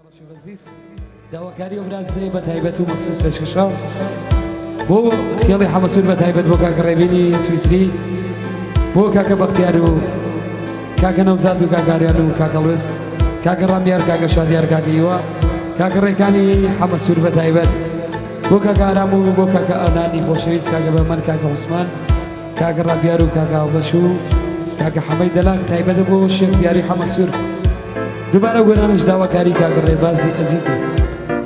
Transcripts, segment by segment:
بەزیز داواکاری و برازی بە تایبەت و مەخصوص پێشکەشە بۆ خێڵی حەمەسوور بە تایبەت بۆ کاکە ڕێبینی سویسری بۆ کاکە بەختیار و کاکە نەوزاد و کاکاریان و کاکە لوست کاکە ڕامیار کاکە شادیار کاکە هیوا کاکە ڕێکانی حەمەسوور بە تایبەت بۆ کاکە ئارام و بۆ کاکە ئەنانی خۆشەویست کاکە بەمەن کاکە عوسمان کاکە ڕاپیار و کاکە ئاوبەش و کاکە حەمەی دەلاک تایبەتە بۆ شێخ دیاری حەمەسوور دوباره گۆرانش داواکاری کاکە ڕێبازی ئەزیزە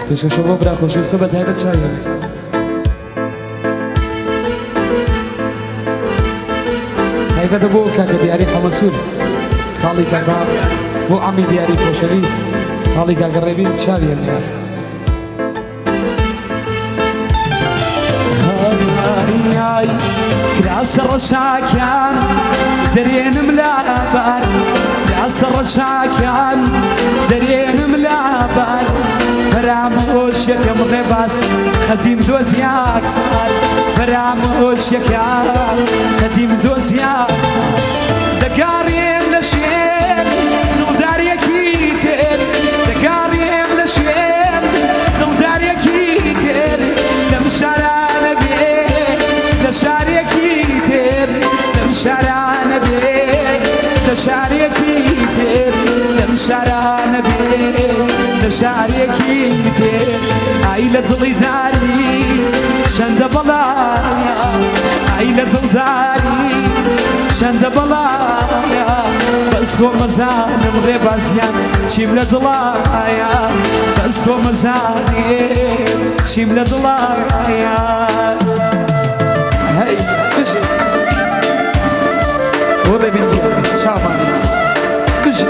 پێشکەشە بۆ برا خۆشەویستە بە تایبەت چاوێنێ تایبەتە بۆ کاکە دیاری حەمەسوور خاڵی کاکە بۆ عەمی دیاری خۆشەویست خاڵی کاکە ڕێبین چاوێنێ کراسە ڕەشاکیان دەرێنم لابار کراسە ڕەشاکیان دەرێنم لابار فەرامۆشیەکەم ڕێباز خەدیم دۆزیاک سار فەرامۆشیەکەم خەدیم دۆزیاک سار دەگاڕێم لە شوێن دڵدارێکی تر دەگاڕێم لە شوێن دڵدارێکی تر لەم شارانە بێ لە شارێکی تر لەم شارانە بێ لە شارێکی تر لەم شارانە بێ لە شارێکی تر ئای لە دڵی داری شەندە بەڵایە ئای لە دڵداری شەندە بەڵایە بەس خۆ مەزانم ڕێبازیان چیم لە دڵایە بەس خۆ مەزانێ چیم لە دڵایە هەی بژێ بۆ ڕێبین چاوان بژێ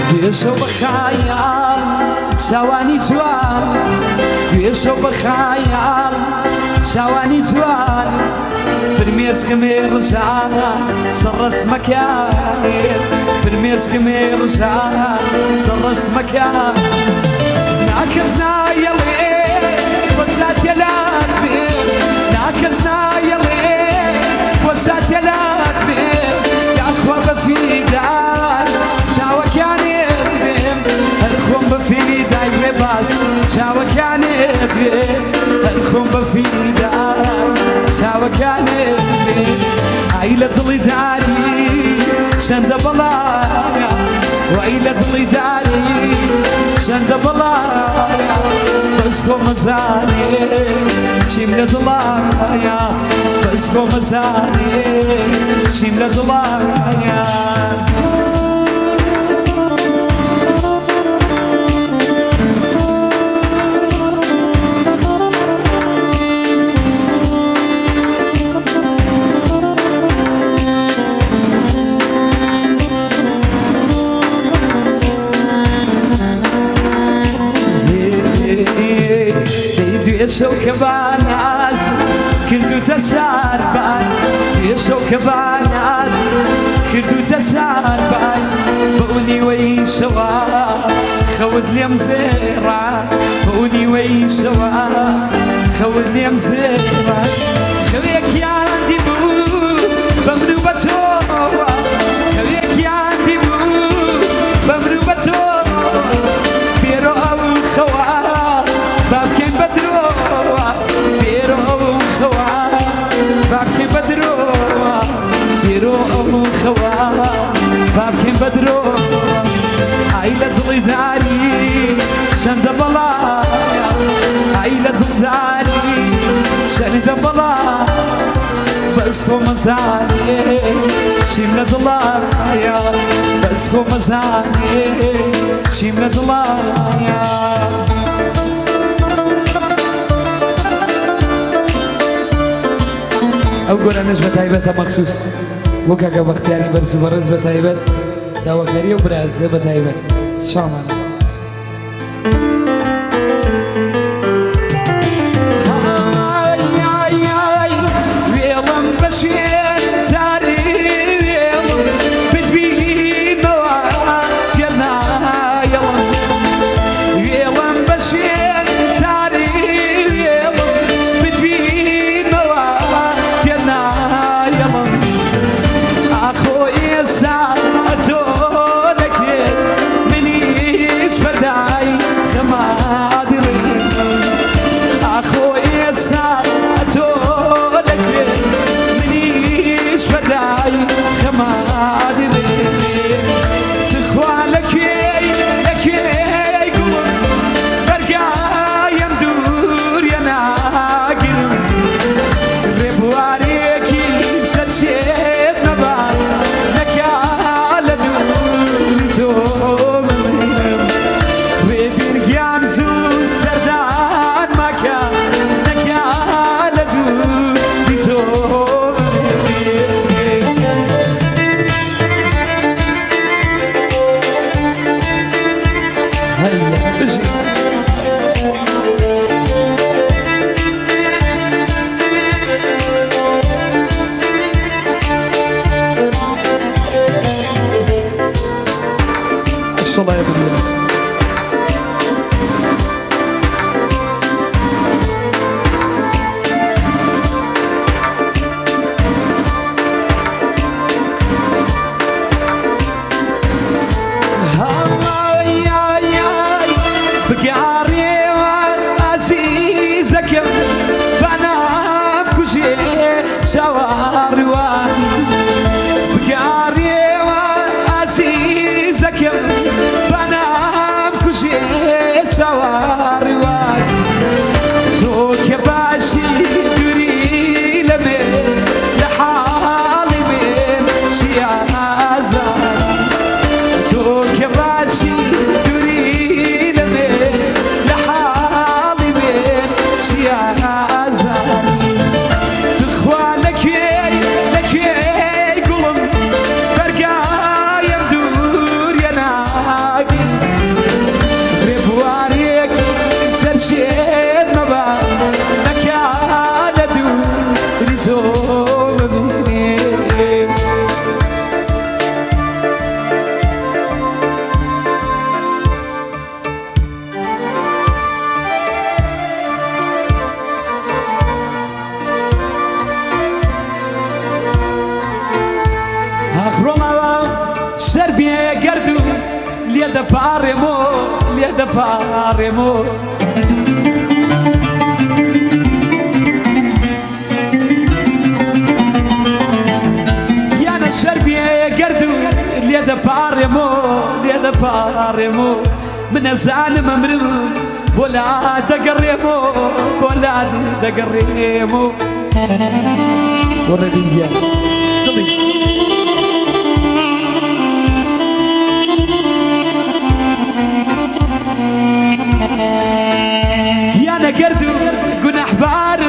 دوێشە بەخایال چاوانی جوان دوێشە بەخایال چاوانی جوان فرمێسکمێ ڕژان سەڕەسمەکان فرمێسکمێ ڕژان سەڕەسمەکان ناکەس نایەڵێ وەساتێلات بێ ناکەس نایەڵێ وەساتێلات بێ یاخوا بەفیدار چاوەکانێت بێم هەر خۆم بەفیدای ڕێباز چاوەکانێت بێ هەر خۆم بەفیدار چاوەکانێت بێ ئای لە دڵی داری چەندە بەڵایە وای لە دڵی داری چەندە بەڵایە بەس خۆ مەزانێ چیم لە دڵایە بەس خۆ مەزانێ چیم لە دڵایە دوێشە کە باناز کردوتە ساربان دوێشە کە باناز کردوتە ساربان بەو نیوەی شەوە خەوت لێم زێڕا بەو نیوەی شەوە خەوت لێم زێڕا خەوێکیان دیبوو بەمن و بە تۆوە خەوێکیان دیبوو بەمن و بە تۆوە بێرۆ ئەو خەوە بابکەین بە درۆوە بێرۆ ئەو خەوە بابکەین بە درۆوە بێرۆ ئەو خەوە بابکەین بە درۆوە ئای لە دڵی داری چەندە بەڵایە ئای لە دڵداری چەندە بەڵایە بەس خۆ مەزانێ چیم لە دڵایە بەس خۆ مەزانێ چیم لە دڵایە ئەو گۆرانش بە تایبەتە مەخصوص بۆ کاکە بەختیاری بەرز و بەڕێز بە تایبەت داواکاری و برازە بە تایبەت شامل الله يا بدينا بقاري عزيزك بنام كشي شواري بقاري عزيزك بنام كشي شواري توك باشي دوري لمن لحالي من شيازة توك باشي دوري لمن لحالي من شيازة تخوى لك قلم برقا يمدور يناقي ربواريك سرشيد مبا لك على دور توم مني Serbia gardu liada paremo Yana Serbia gardu liada paremo من الزعل ممرم ولا دقريمو والردية يانا قردو قن احبار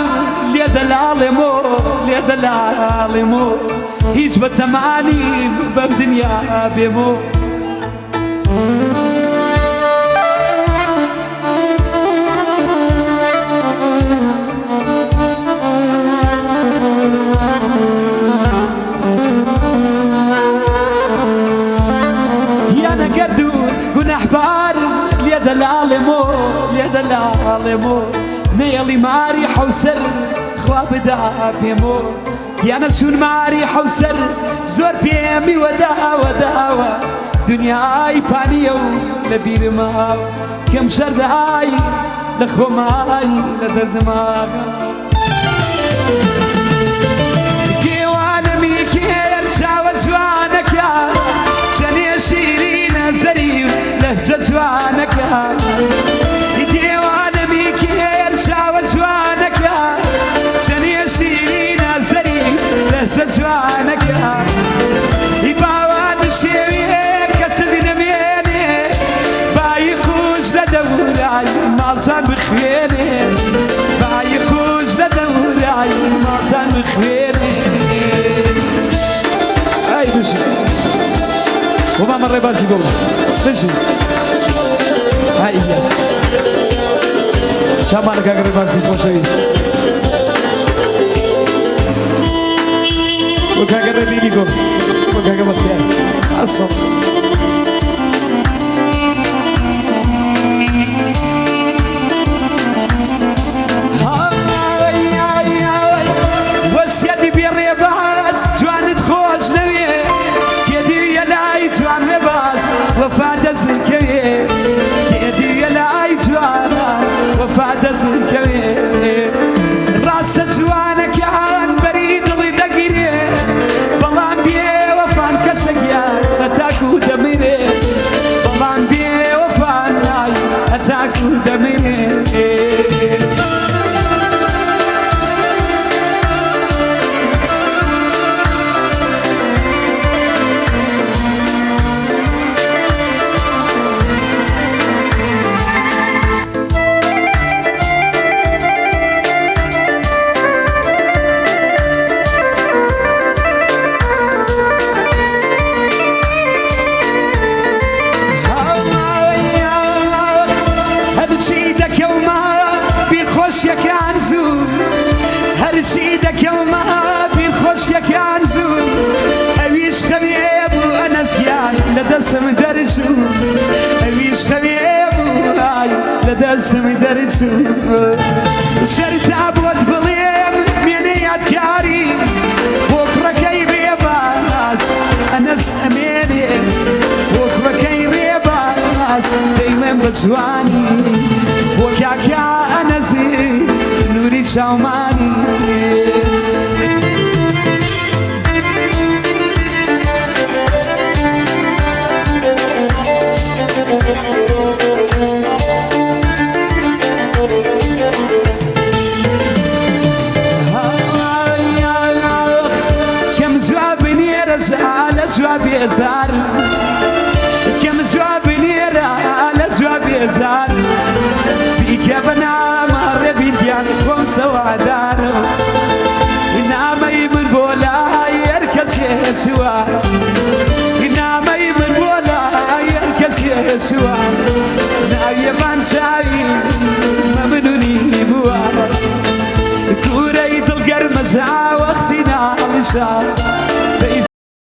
ليد العالمو يجب التماني بالدنيا بيمو يانا قردو قن احبار ليد العالمو نيلي ماري حوسر خواب دا بيمو يا نسون ماري حوسر زور بيمي وداوا دنياي بانيو لبير ما كم شرداي لخوماي لدرد ما كيوانا ميكير شاوى زوانك يا شني شيرين زريو لهجة زوانك يا كيوانا ميكير شاوى زوانك يا شني شيرين زريو لهجة زوانك يا يباوان الشيوية كسد نميني بايخوش لدوراي مالتان بخيري بايخوش لدوراي مالتان بخيري هاي دوشي وما مرة بازي قولها دوشي هيا شمالك أقرب أسيب وشويس وكاقرب لينيكو وكاقرب أختيار أصلا وسيدي بالرباس جوان تخوش نويه كيدي يلاي جوان رباس وفاد زنكويه كيدي يلاي جوان وفاد زنكويه راس جوانك كان بريد ضدقيري بلان بيه وفان كسقيا اتاكو دميري بلان بيه وفان اتاكو دميري هرشيدك يوما بالخوشيك عنزو أويش خبيب وأنا سيان لدسم درسو أويش خبيب لدسم درسو شرت عبوت بليم مينيات كاري بكرة كي ريباس أنا سأميني بكرة كي ريباس دايما بتواني وكاكا أنا زي نوري شاوماني كم جواب نيرز على جواب يزار كم جواب نيرز على جواب يزار بيك بنام ربي ديان قوم سوا دارو إنما يمن بولا يركز يسوع إنما يمن بولا يركز يسوع ناوي من شاي ممنوني بوا كوري القرمزة واخسينا لشاش